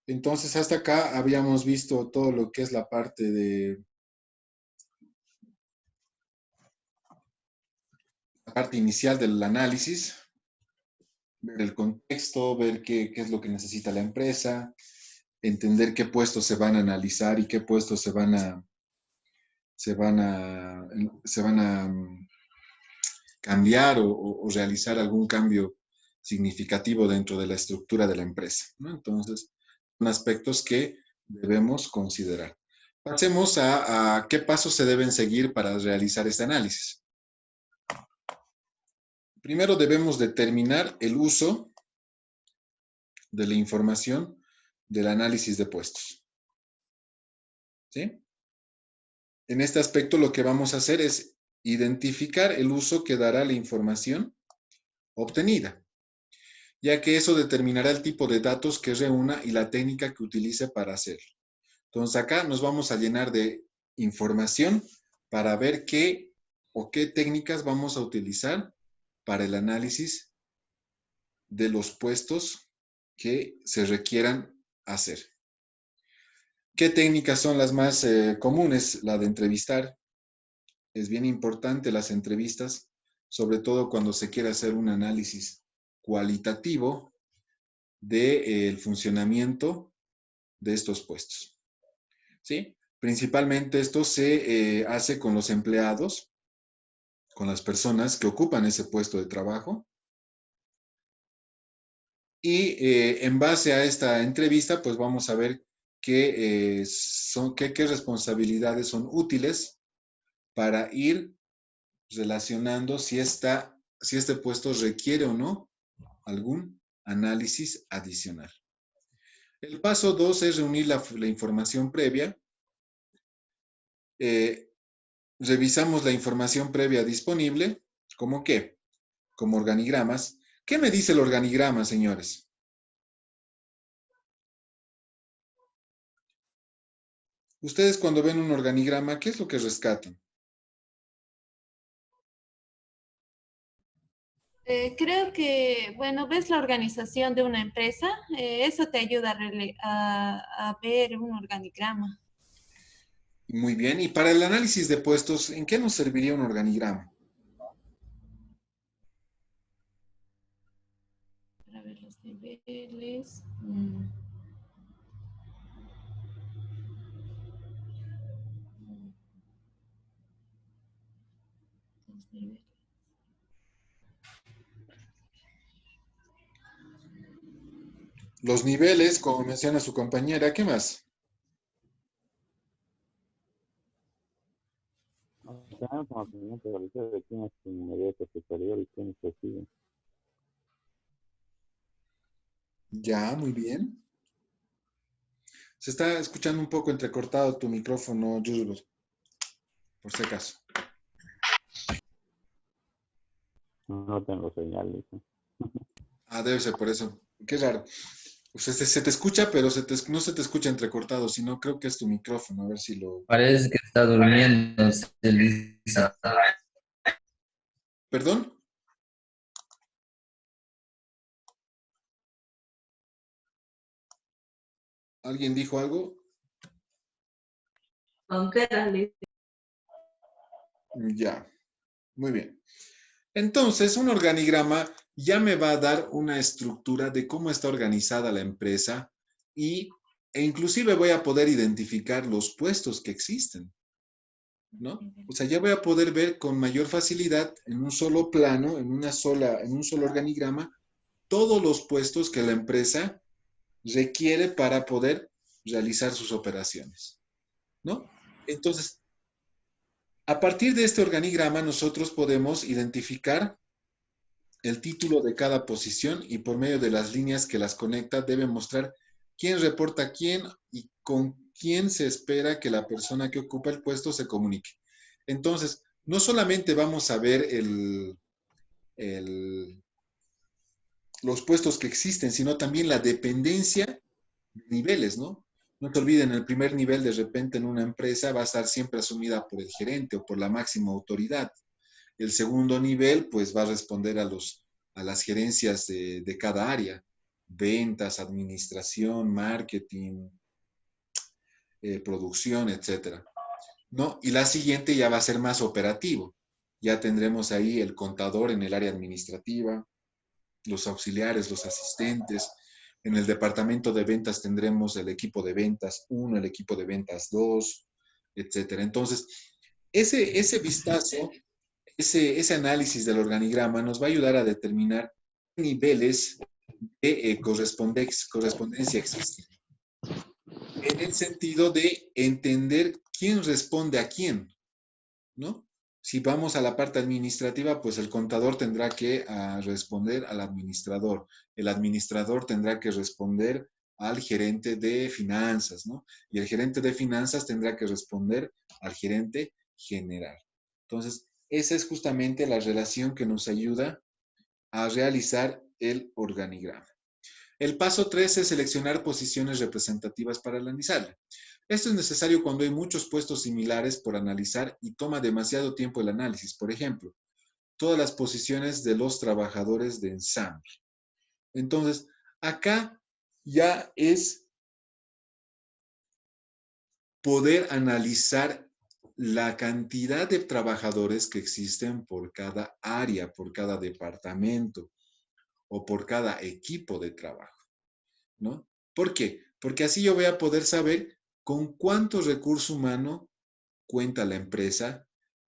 Entonces, hasta acá habíamos visto todo lo que es la parte la parte inicial del análisis, ver el contexto, ver qué es lo que necesita la empresa, entender qué puestos se van a analizar y qué puestos se van a, se van a cambiar o realizar algún cambio significativo dentro de la estructura de la empresa, ¿no? Entonces, son aspectos que debemos considerar. Pasemos a qué pasos se deben seguir para realizar este análisis. Primero debemos determinar el uso de la información del análisis de puestos. ¿Sí? En este aspecto lo que vamos a hacer es identificar el uso que dará la información obtenida, ya que eso determinará el tipo de datos que reúna y la técnica que utilice para hacerlo. Entonces acá nos vamos a llenar de información para ver qué o qué técnicas vamos a utilizar para el análisis de los puestos que se requieran hacer. ¿Qué técnicas son las más comunes? La de entrevistar. Es bien importante las entrevistas, sobre todo cuando se quiere hacer un análisis cualitativo del funcionamiento de estos puestos. ¿Sí? Principalmente esto se hace con los empleados, con las personas que ocupan ese puesto de trabajo. Y en base a esta entrevista, pues vamos a ver qué responsabilidades son útiles para ir relacionando si este puesto requiere o no algún análisis adicional. El paso 2 es reunir la información previa. Revisamos la información previa disponible. ¿Cómo qué? Como organigramas. ¿Qué me dice el organigrama, señores? Ustedes cuando ven un organigrama, ¿qué es lo que rescatan? Creo que, bueno, ves la organización de una empresa, eso te ayuda a ver un organigrama. Muy bien. Y para el análisis de puestos, ¿en qué nos serviría un organigrama? Para ver los niveles. Los niveles. Los niveles, como menciona su compañera, ¿qué más? Tenemos conocimiento realizado de quién es su inmediato superior y quién se sigue. Ya, muy bien. Se está escuchando un poco entrecortado tu micrófono, Yusuf, por si acaso. No tengo señal, dice. Ah, debe ser por eso. Qué raro. O sea, se te escucha, pero no se te escucha entrecortado, sino creo que es tu micrófono. A ver si lo... Parece que está durmiendo, Elisa. ¿Perdón? ¿Alguien dijo algo? Ya, muy bien. Entonces, un organigrama ya me va a dar una estructura de cómo está organizada la empresa e inclusive voy a poder identificar los puestos que existen, ¿no? O sea, ya voy a poder ver con mayor facilidad en un solo plano, en un solo organigrama, todos los puestos que la empresa requiere para poder realizar sus operaciones, ¿no? Entonces, a partir de este organigrama, nosotros podemos identificar el título de cada posición y por medio de las líneas que las conecta debe mostrar quién reporta a quién y con quién se espera que la persona que ocupa el puesto se comunique. Entonces, no solamente vamos a ver los puestos que existen, sino también la dependencia de niveles, ¿no? No te olviden, el primer nivel de repente en una empresa va a estar siempre asumida por el gerente o por la máxima autoridad. El segundo nivel, pues, va a responder a las gerencias de cada área. ventas, administración, marketing, producción, etcétera, ¿no? Y la siguiente ya va a ser más operativo. Ya tendremos ahí el contador en el área administrativa, los auxiliares, los asistentes. En el departamento de ventas tendremos el equipo de ventas 1, el equipo de ventas 2, etcétera. Entonces, ese vistazo, ese análisis del organigrama nos va a ayudar a determinar niveles de correspondencia existen. En el sentido de entender quién responde a quién, ¿no? Si vamos a la parte administrativa, pues el contador tendrá que responder al administrador. El administrador tendrá que responder al gerente de finanzas, ¿no? Y el gerente de finanzas tendrá que responder al gerente general. Entonces, esa es justamente la relación que nos ayuda a realizar el organigrama. El paso 3 es seleccionar posiciones representativas para analizarla. Esto es necesario cuando hay muchos puestos similares por analizar y toma demasiado tiempo el análisis. Por ejemplo, todas las posiciones de los trabajadores de ensamble. Entonces, acá ya es poder analizar la cantidad de trabajadores que existen por cada área, por cada departamento o por cada equipo de trabajo, ¿no? ¿Por qué? Porque así yo voy a poder saber con cuánto recurso humano cuenta la empresa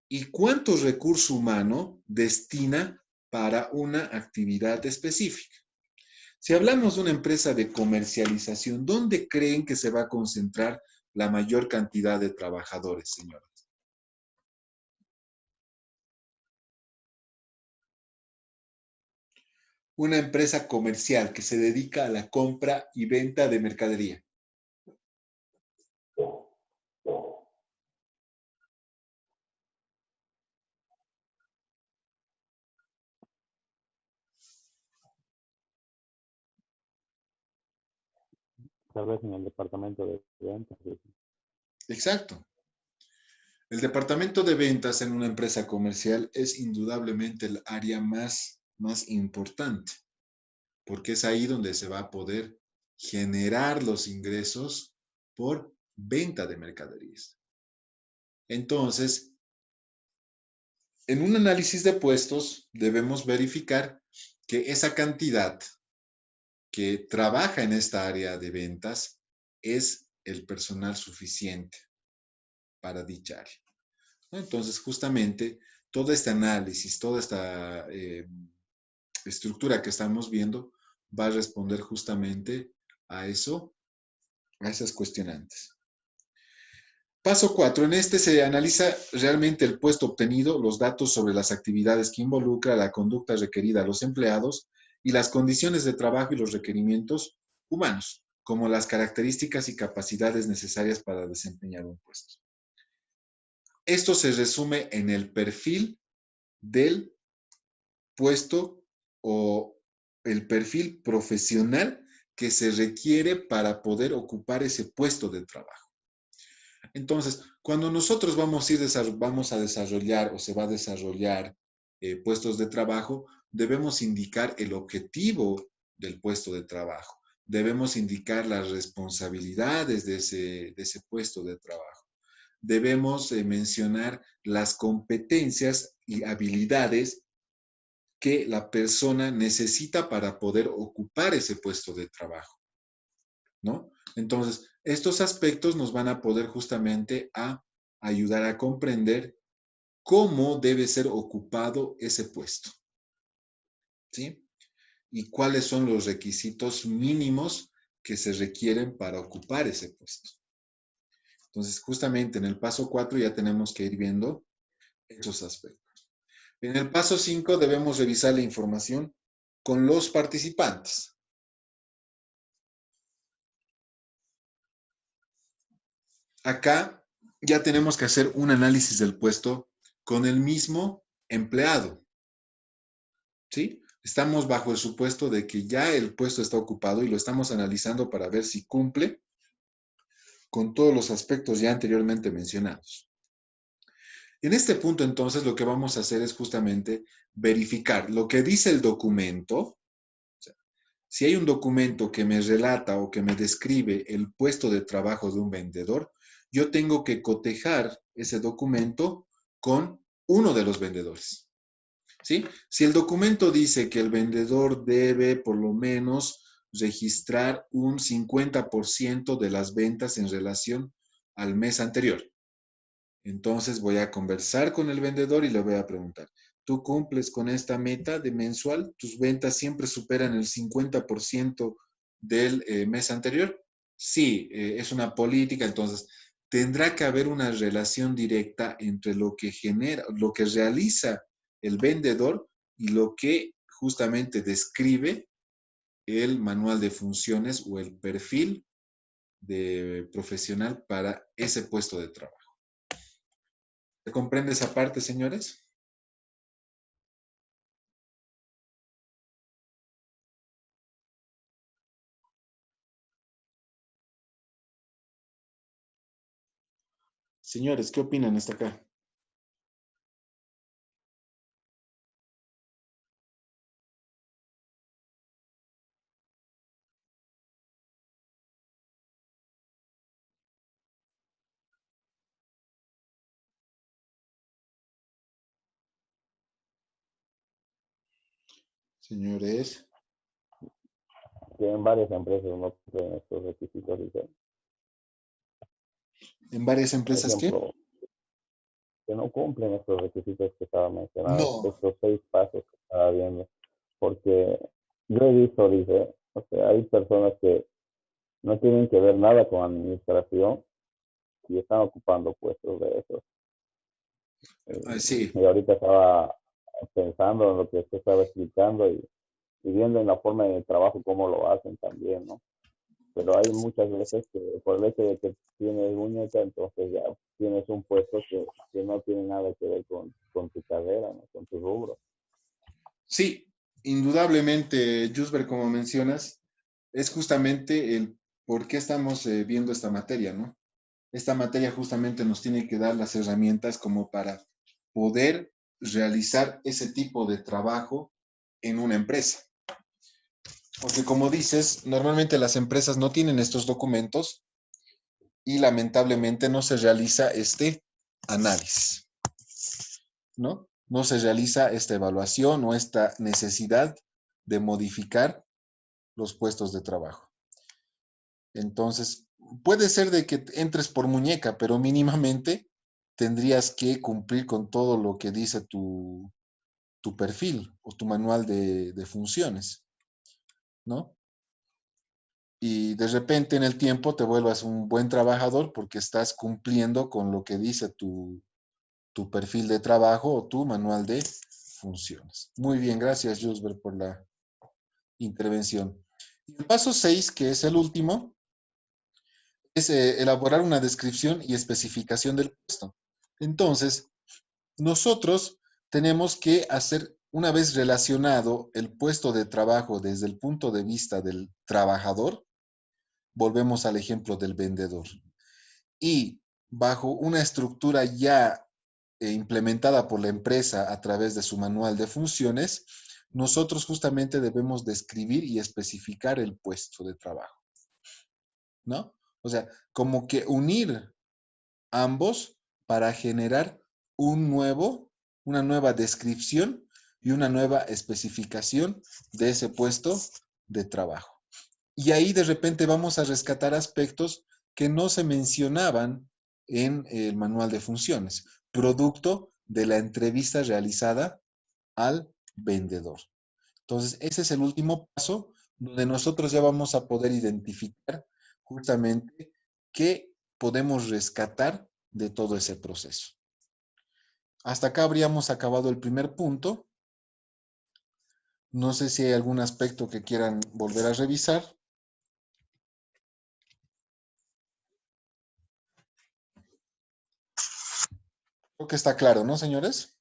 y cuánto recurso humano destina para una actividad específica. Si hablamos de una empresa de comercialización, ¿dónde creen que se va a concentrar la mayor cantidad de trabajadores, señores? Una empresa comercial que se dedica a la compra y venta de mercadería. Tal vez en el departamento de ventas. Exacto. El departamento de ventas en una empresa comercial es indudablemente el área más importante, porque es ahí donde se va a poder generar los ingresos por venta de mercaderías. Entonces, en un análisis de puestos debemos verificar que esa cantidad que trabaja en esta área de ventas es el personal suficiente para dicha área. Entonces, justamente, todo este análisis, toda esta estructura que estamos viendo va a responder justamente a eso, a esas cuestionantes. Paso 4. En este se analiza realmente el puesto obtenido, los datos sobre las actividades que involucra, la conducta requerida a los empleados y las condiciones de trabajo y los requerimientos humanos, como las características y capacidades necesarias para desempeñar un puesto. Esto se resume en el perfil del puesto o el perfil profesional que se requiere para poder ocupar ese puesto de trabajo. Entonces, cuando nosotros vamos a desarrollar o se va a desarrollar puestos de trabajo, debemos indicar el objetivo del puesto de trabajo. Debemos indicar las responsabilidades de ese puesto de trabajo. Debemos mencionar las competencias y habilidades que la persona necesita para poder ocupar ese puesto de trabajo, ¿no? Entonces, estos aspectos nos van a poder justamente a ayudar a comprender cómo debe ser ocupado ese puesto, ¿sí? Y cuáles son los requisitos mínimos que se requieren para ocupar ese puesto. Entonces, justamente en el paso 4 ya tenemos que ir viendo esos aspectos. En el paso 5 debemos revisar la información con los participantes. Acá ya tenemos que hacer un análisis del puesto con el mismo empleado. ¿Sí? Estamos bajo el supuesto de que ya el puesto está ocupado y lo estamos analizando para ver si cumple con todos los aspectos ya anteriormente mencionados. En este punto, entonces, lo que vamos a hacer es justamente verificar lo que dice el documento, Si hay un documento que me relata o que me describe el puesto de trabajo de un vendedor, yo tengo que cotejar ese documento con uno de los vendedores. ¿Sí? Si el documento dice que el vendedor debe por lo menos registrar un 50% de las ventas en relación al mes anterior, entonces voy a conversar con el vendedor y le voy a preguntar, ¿tú cumples con esta meta de mensual? ¿Tus ventas siempre superan el 50% del mes anterior? Sí, es una política, entonces tendrá que haber una relación directa entre lo que genera, lo que realiza el vendedor y lo que justamente describe el manual de funciones o el perfil de profesional para ese puesto de trabajo. ¿Se comprende esa parte, señores? Señores, ¿qué opinan hasta acá? Señores, Que en varias empresas no cumplen estos requisitos. Dice. ¿en varias Por empresas qué? ejemplo, que no cumplen estos requisitos que estaba mencionando, No. estos 6 pasos que estaba viendo. Porque yo he visto, dice, o sea, hay personas que no tienen que ver nada con administración y están ocupando puestos de esos. Sí, Y ahorita estaba pensando en lo que usted estaba explicando y viendo en la forma de trabajo cómo lo hacen también, ¿no? Pero hay muchas veces que por el hecho de que tienes muñeca, entonces ya tienes un puesto que no tiene nada que ver con tu carrera, ¿no? Con tu rubro. sí, indudablemente, Jusber, como mencionas, es justamente el por qué estamos viendo esta materia, ¿no? Esta materia justamente nos tiene que dar las herramientas como para poder realizar ese tipo de trabajo en una empresa. Porque como dices, normalmente las empresas no tienen estos documentos y lamentablemente no se realiza este análisis, ¿no? No se realiza esta evaluación o esta necesidad de modificar los puestos de trabajo. Entonces, puede ser de que entres por muñeca, pero mínimamente tendrías que cumplir con todo lo que dice tu perfil o tu manual de funciones, ¿no? Y de repente en el tiempo te vuelvas un buen trabajador porque estás cumpliendo con lo que dice tu perfil de trabajo o tu manual de funciones. Muy bien, gracias, Jusbert, por la intervención. Y el paso 6, que es el último, es elaborar una descripción y especificación del puesto. Entonces, nosotros tenemos que hacer, una vez relacionado el puesto de trabajo desde el punto de vista del trabajador, volvemos al ejemplo del vendedor. Y bajo una estructura ya implementada por la empresa a través de su manual de funciones, nosotros justamente debemos describir y especificar el puesto de trabajo, ¿no? O sea, como que unir ambos para generar una nueva descripción y una nueva especificación de ese puesto de trabajo. Y ahí de repente vamos a rescatar aspectos que no se mencionaban en el manual de funciones, producto de la entrevista realizada al vendedor. Entonces, ese es el último paso donde nosotros ya vamos a poder identificar justamente qué podemos rescatar de todo ese proceso. Hasta acá habríamos acabado el primer punto. No sé si hay algún aspecto que quieran volver a revisar. Creo que está claro, ¿no, señores?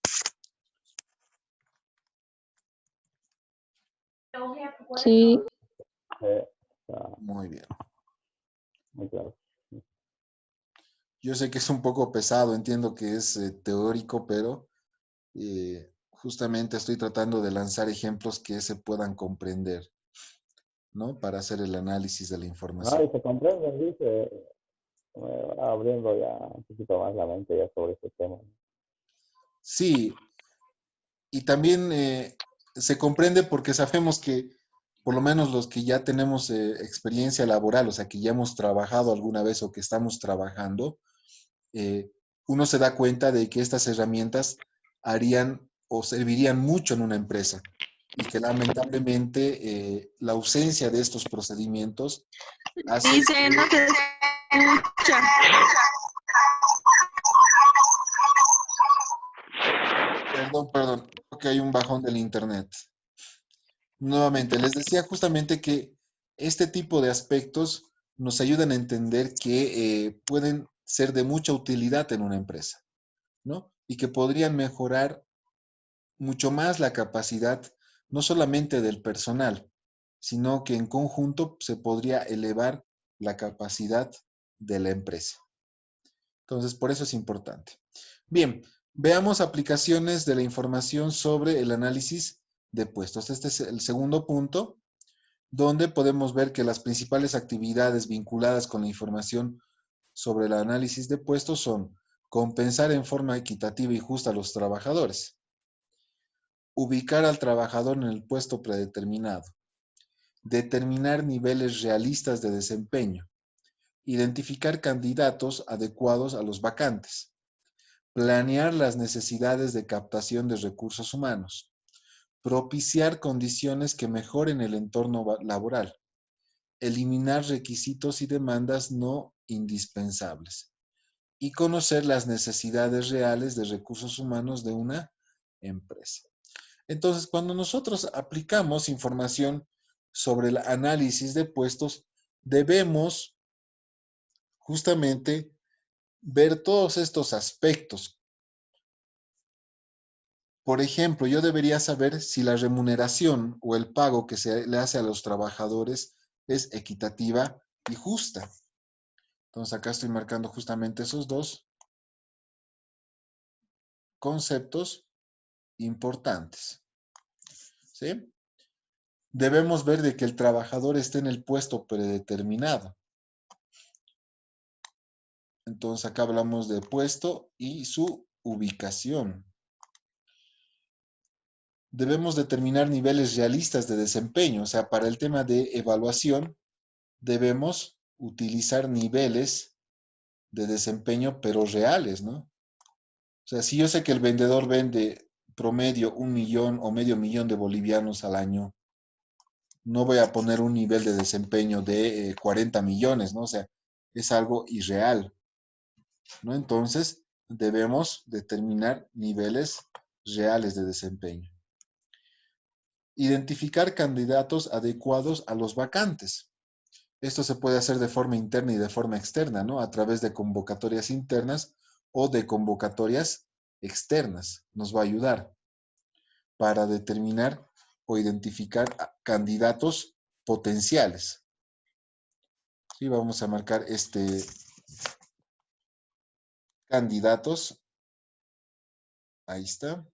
Sí, Muy bien. Muy claro. Yo sé que es un poco pesado, entiendo que es teórico, pero justamente estoy tratando de lanzar ejemplos que se puedan comprender. ¿no? Para hacer el análisis de la No, información. y se comprende, dice, me va abriendo ya un poquito más la mente ya sobre este tema. Sí, y también se comprende porque sabemos que por lo menos los que ya tenemos experiencia laboral, o sea, que ya hemos trabajado alguna vez o que estamos trabajando, uno se da cuenta de que estas herramientas harían o servirían mucho en una empresa y que lamentablemente la ausencia de estos procedimientos hace Dice, no que... se escucha. Perdón, creo que hay un bajón del internet. Nuevamente, les decía justamente que este tipo de aspectos nos ayudan a entender que pueden ser de mucha utilidad en una empresa, ¿no? Y que podrían mejorar mucho más la capacidad, no solamente del personal, sino que en conjunto se podría elevar la capacidad de la empresa. Entonces, por eso es importante. Bien, veamos aplicaciones de la información sobre el análisis de puestos. Este es el segundo punto, donde podemos ver que las principales actividades vinculadas con la información sobre el análisis de puestos son compensar en forma equitativa y justa a los trabajadores, ubicar al trabajador en el puesto predeterminado, determinar niveles realistas de desempeño, identificar candidatos adecuados a los vacantes, planear las necesidades de captación de recursos humanos, propiciar condiciones que mejoren el entorno laboral, eliminar requisitos y demandas no indispensables y conocer las necesidades reales de recursos humanos de una empresa. Entonces, cuando nosotros aplicamos información sobre el análisis de puestos, debemos justamente ver todos estos aspectos. Por ejemplo, yo debería saber si la remuneración o el pago que se le hace a los trabajadores es equitativa y justa. Entonces, acá estoy marcando justamente esos dos conceptos importantes. ¿Sí? Debemos ver de que el trabajador esté en el puesto predeterminado. Entonces, acá hablamos de puesto y su ubicación. Debemos determinar niveles realistas de desempeño. O sea, para el tema de evaluación, debemos utilizar niveles de desempeño, pero reales, ¿no? O sea, si yo sé que el vendedor vende promedio 1 millón o medio millón de bolivianos al año, no voy a poner un nivel de desempeño de 40 millones, ¿no? O sea, es algo irreal, ¿no? Entonces, debemos determinar niveles reales de desempeño. Identificar candidatos adecuados a los vacantes. Esto se puede hacer de forma interna y de forma externa, ¿no? A través de convocatorias internas o de convocatorias externas. Nos va a ayudar para determinar o identificar candidatos potenciales. Sí, vamos a marcar candidatos. Ahí está.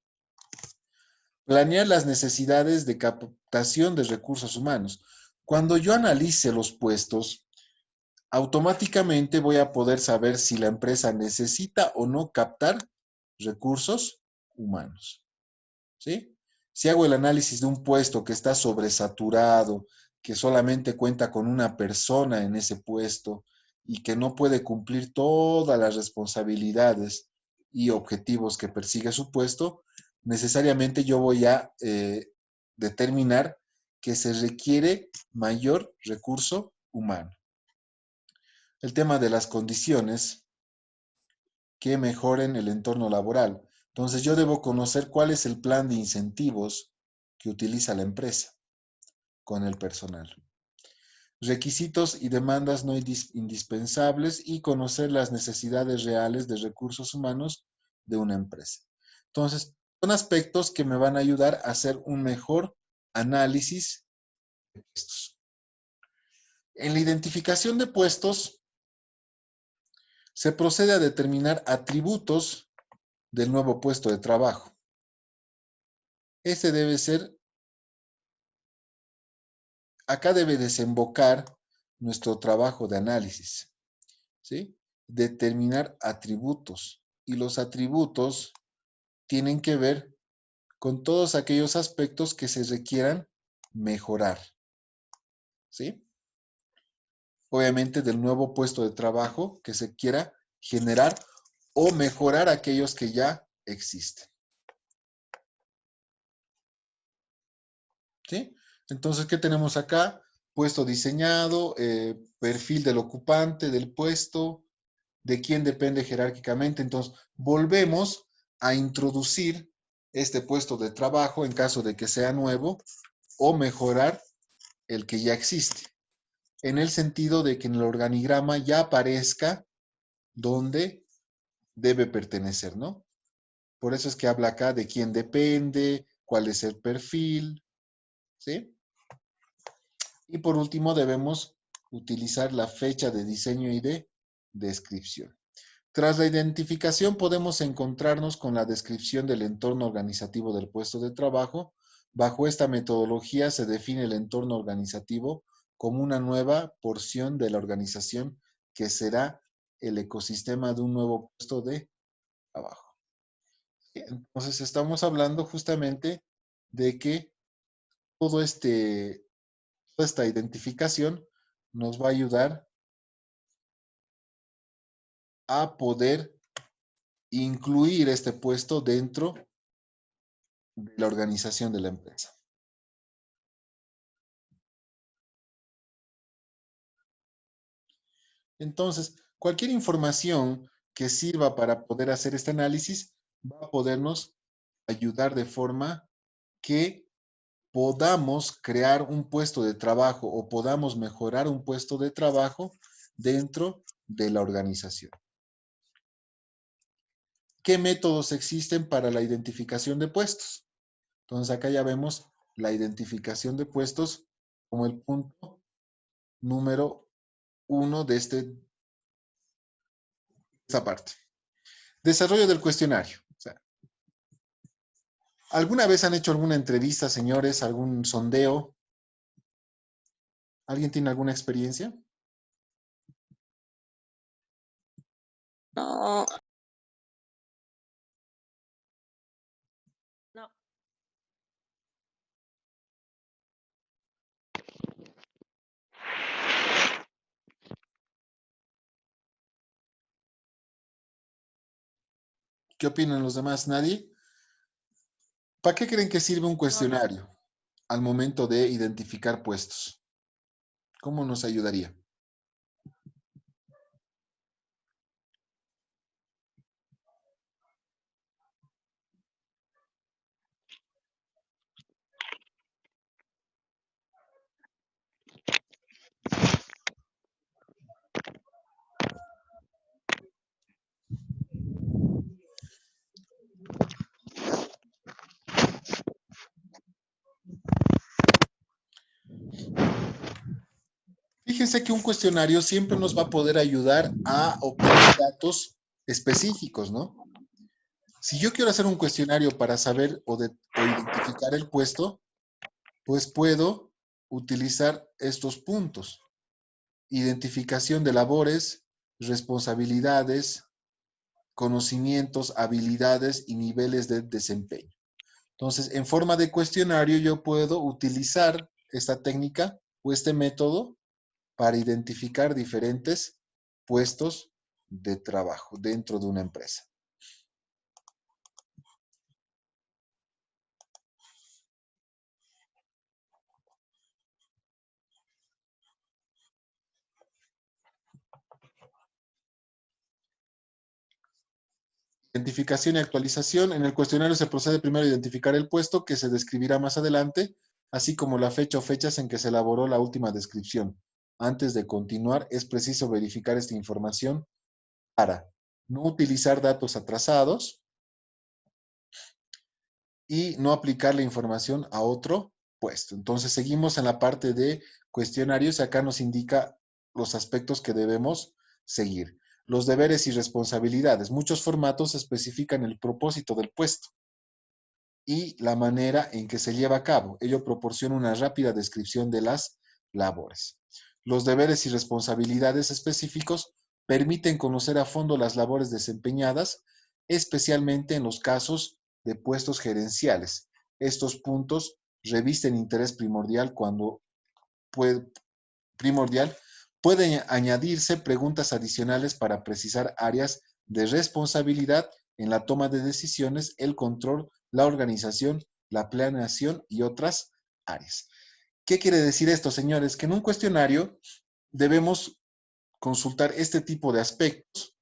Planear las necesidades de captación de recursos humanos. Cuando yo analice los puestos, automáticamente voy a poder saber si la empresa necesita o no captar recursos humanos. ¿Sí? Si hago el análisis de un puesto que está sobresaturado, que solamente cuenta con una persona en ese puesto y que no puede cumplir todas las responsabilidades y objetivos que persigue su puesto, necesariamente yo voy a determinar que se requiere mayor recurso humano. El tema de las condiciones que mejoren el entorno laboral. Entonces yo debo conocer cuál es el plan de incentivos que utiliza la empresa con el personal. Requisitos y demandas no indispensables y conocer las necesidades reales de recursos humanos de una empresa. Entonces, son aspectos que me van a ayudar a hacer un mejor análisis de puestos. En la identificación de puestos, se procede a determinar atributos del nuevo puesto de trabajo. Este debe ser acá debe desembocar nuestro trabajo de análisis, ¿sí? Determinar atributos. Y los atributos tienen que ver con todos aquellos aspectos que se requieran mejorar, ¿sí? Obviamente del nuevo puesto de trabajo que se quiera generar o mejorar aquellos que ya existen. ¿Sí? Entonces, ¿qué tenemos acá? Puesto diseñado, perfil del ocupante del puesto, de quién depende jerárquicamente. Entonces, volvemos a introducir este puesto de trabajo en caso de que sea nuevo o mejorar el que ya existe, en el sentido de que en el organigrama ya aparezca donde debe pertenecer, ¿no? Por eso es que habla acá de quién depende, cuál es el perfil, ¿sí? Y por último debemos utilizar la fecha de diseño y de descripción. Tras la identificación podemos encontrarnos con la descripción del entorno organizativo del puesto de trabajo. Bajo esta metodología se define el entorno organizativo como una nueva porción de la organización que será el ecosistema de un nuevo puesto de trabajo. Entonces estamos hablando justamente de que toda esta identificación nos va a ayudar a poder incluir este puesto dentro de la organización de la empresa. Entonces, cualquier información que sirva para poder hacer este análisis va a podernos ayudar de forma que podamos crear un puesto de trabajo o podamos mejorar un puesto de trabajo dentro de la organización. ¿Qué métodos existen para la identificación de puestos? Entonces acá ya vemos la identificación de puestos como el punto número 1 de esta parte. Desarrollo del cuestionario. O sea, ¿alguna vez han hecho alguna entrevista, señores? ¿Algún sondeo? ¿Alguien tiene alguna experiencia? No. No. ¿Qué opinan los demás? ¿Nadie? ¿Para qué creen que sirve un cuestionario al momento de identificar puestos? ¿Cómo nos ayudaría? Fíjense que un cuestionario siempre nos va a poder ayudar a obtener datos específicos, ¿no? Si yo quiero hacer un cuestionario para saber o identificar el puesto, pues puedo utilizar estos puntos. Identificación de labores, responsabilidades, conocimientos, habilidades y niveles de desempeño. Entonces, en forma de cuestionario yo puedo utilizar esta técnica o este método para identificar diferentes puestos de trabajo dentro de una empresa. Identificación y actualización. En el cuestionario se procede primero a identificar el puesto, que se describirá más adelante, así como la fecha o fechas en que se elaboró la última descripción. Antes de continuar, es preciso verificar esta información para no utilizar datos atrasados y no aplicar la información a otro puesto. Entonces, seguimos en la parte de cuestionarios y acá nos indica los aspectos que debemos seguir. Los deberes y responsabilidades. Muchos formatos especifican el propósito del puesto y la manera en que se lleva a cabo. Ello proporciona una rápida descripción de las labores. Los deberes y responsabilidades específicos permiten conocer a fondo las labores desempeñadas, especialmente en los casos de puestos gerenciales. Estos puntos revisten interés primordial cuando pueden añadirse preguntas adicionales para precisar áreas de responsabilidad en la toma de decisiones, el control, la organización, la planeación y otras áreas. ¿Qué quiere decir esto, señores? Que en un cuestionario debemos consultar este tipo de aspectos.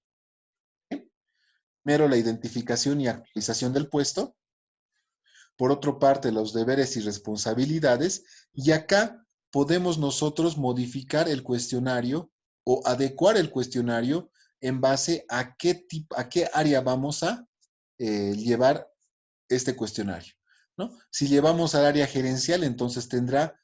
Primero, la identificación y actualización del puesto. Por otra parte, los deberes y responsabilidades. Y acá podemos nosotros modificar el cuestionario o adecuar el cuestionario en base a qué área vamos a llevar este cuestionario, ¿no? Si llevamos al área gerencial, entonces tendrá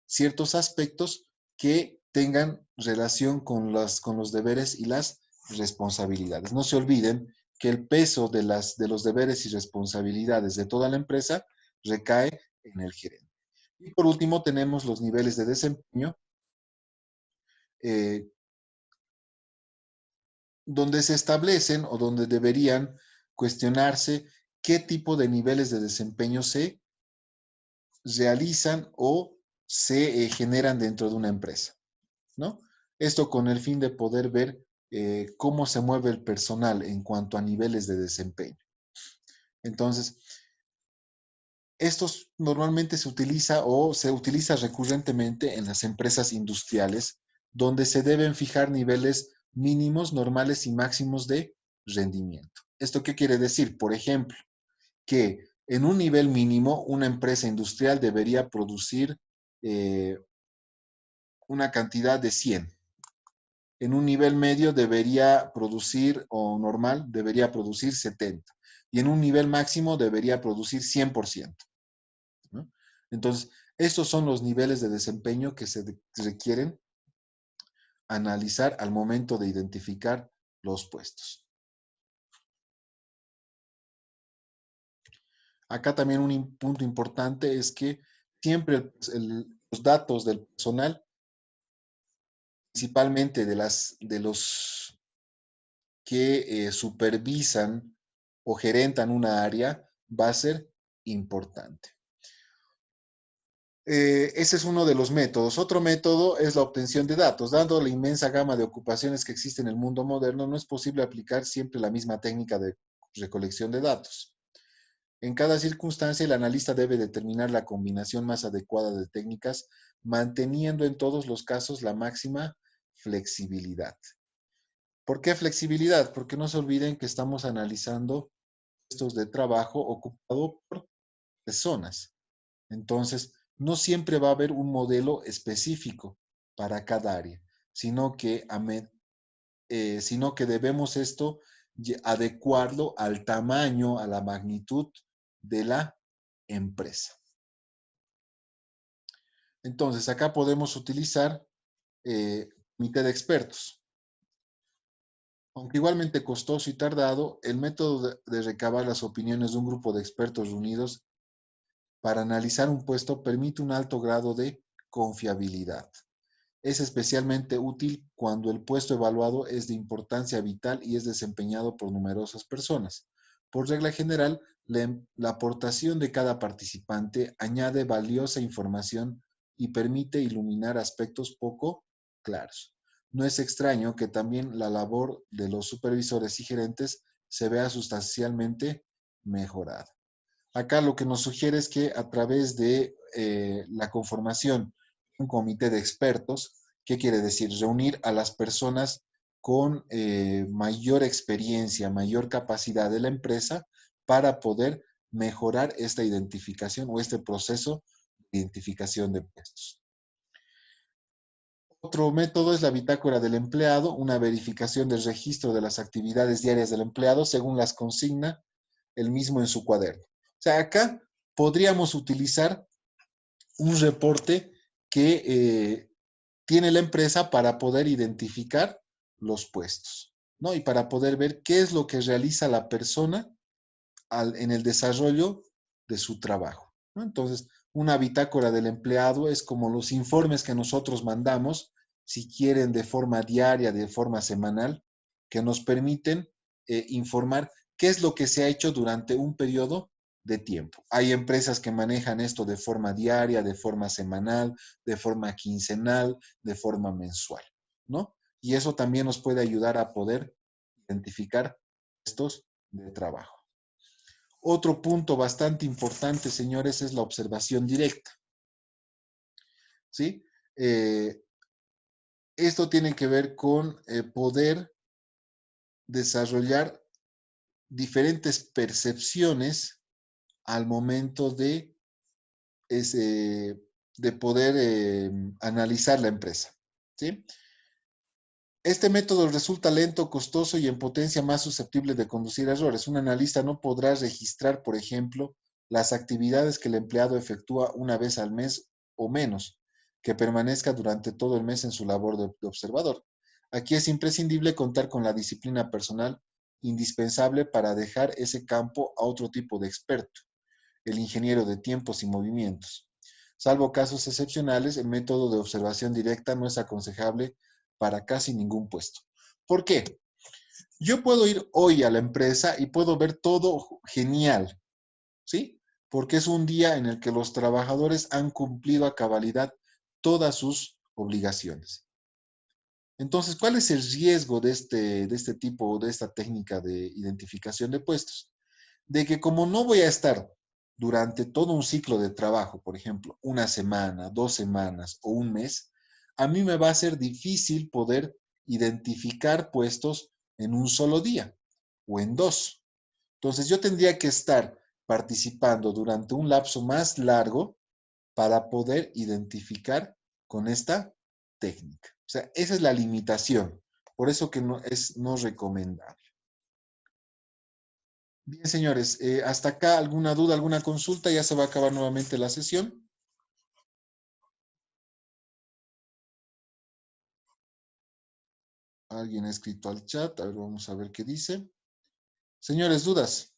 ciertos aspectos que tengan relación con los deberes y las responsabilidades. No se olviden que el peso de los deberes y responsabilidades de toda la empresa recae en el gerente. Y por último tenemos los niveles de desempeño, donde se establecen o donde deberían cuestionarse qué tipo de niveles de desempeño se realizan o se generan dentro de una empresa, ¿no? Esto con el fin de poder ver cómo se mueve el personal en cuanto a niveles de desempeño. Entonces, estos normalmente se utiliza recurrentemente en las empresas industriales, donde se deben fijar niveles mínimos, normales y máximos de rendimiento. ¿Esto qué quiere decir? Por ejemplo, que en un nivel mínimo, una empresa industrial debería producir una cantidad de 100. En un nivel medio debería producir, o normal, debería producir 70. Y en un nivel máximo debería producir 100%. ¿No? Entonces, estos son los niveles de desempeño que se requieren analizar al momento de identificar los puestos. Acá también un punto importante es que siempre los datos del personal, principalmente de los que supervisan o gerentan una área, va a ser importante. Ese es uno de los métodos. Otro método es la obtención de datos. Dado la inmensa gama de ocupaciones que existe en el mundo moderno, no es posible aplicar siempre la misma técnica de recolección de datos. En cada circunstancia, el analista debe determinar la combinación más adecuada de técnicas, manteniendo en todos los casos la máxima flexibilidad. ¿Por qué flexibilidad? Porque no se olviden que estamos analizando puestos de trabajo ocupado por personas. Entonces, no siempre va a haber un modelo específico para cada área, sino que debemos esto adecuarlo al tamaño, a la magnitud de la empresa. Entonces, acá podemos utilizar comité de expertos. Aunque igualmente costoso y tardado, el método de recabar las opiniones de un grupo de expertos reunidos para analizar un puesto permite un alto grado de confiabilidad. Es especialmente útil cuando el puesto evaluado es de importancia vital y es desempeñado por numerosas personas. Por regla general, la aportación de cada participante añade valiosa información y permite iluminar aspectos poco claros. No es extraño que también la labor de los supervisores y gerentes se vea sustancialmente mejorada. Acá lo que nos sugiere es que a través de la conformación de un comité de expertos, ¿qué quiere decir? Reunir a las personas con mayor experiencia, mayor capacidad de la empresa para poder mejorar esta identificación o este proceso de identificación de puestos. Otro método es la bitácora del empleado, una verificación del registro de las actividades diarias del empleado según las consigna el mismo en su cuaderno. O sea, acá podríamos utilizar un reporte que tiene la empresa para poder identificar los puestos, ¿no? Y para poder ver qué es lo que realiza la persona en el desarrollo de su trabajo, ¿no? Entonces, Una bitácora del empleado es como los informes que nosotros mandamos, si quieren de forma diaria, de forma semanal, que nos permiten informar qué es lo que se ha hecho durante un periodo de tiempo. Hay empresas que manejan esto de forma diaria, de forma semanal, de forma quincenal, de forma mensual, ¿no? Y eso también nos puede ayudar a poder identificar puestos de trabajo. Otro punto bastante importante, señores, es la observación directa. ¿Sí? Esto tiene que ver con poder desarrollar diferentes percepciones al momento de, de poder analizar la empresa. ¿Sí? Este método resulta lento, costoso y en potencia más susceptible de conducir errores. Un analista no podrá registrar, por ejemplo, las actividades que el empleado efectúa una vez al mes o menos, que permanezca durante todo el mes en su labor de observador. Aquí es imprescindible contar con la disciplina personal indispensable para dejar ese campo a otro tipo de experto, el ingeniero de tiempos y movimientos. Salvo casos excepcionales, el método de observación directa no es aconsejable para casi ningún puesto. ¿Por qué? Yo puedo ir hoy a la empresa y puedo ver todo genial, ¿sí? Porque es un día en el que los trabajadores han cumplido a cabalidad todas sus obligaciones. Entonces, ¿cuál es el riesgo de este tipo, de esta técnica de identificación de puestos? De que como no voy a estar durante todo un ciclo de trabajo, por ejemplo, una semana, 2 semanas o un mes, a mí me va a ser difícil poder identificar puestos en un solo día o en dos. Entonces yo tendría que estar participando durante un lapso más largo para poder identificar con esta técnica. O sea, esa es la limitación. Por eso que no es no recomendable. Bien, señores, hasta acá alguna duda, alguna consulta, ya se va a acabar nuevamente la sesión. Alguien ha escrito al chat, a ver, vamos a ver qué dice. Señores, dudas.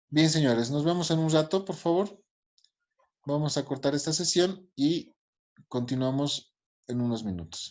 Bien, señores, nos vemos en un rato, por favor. Vamos a cortar esta sesión y continuamos en unos minutos.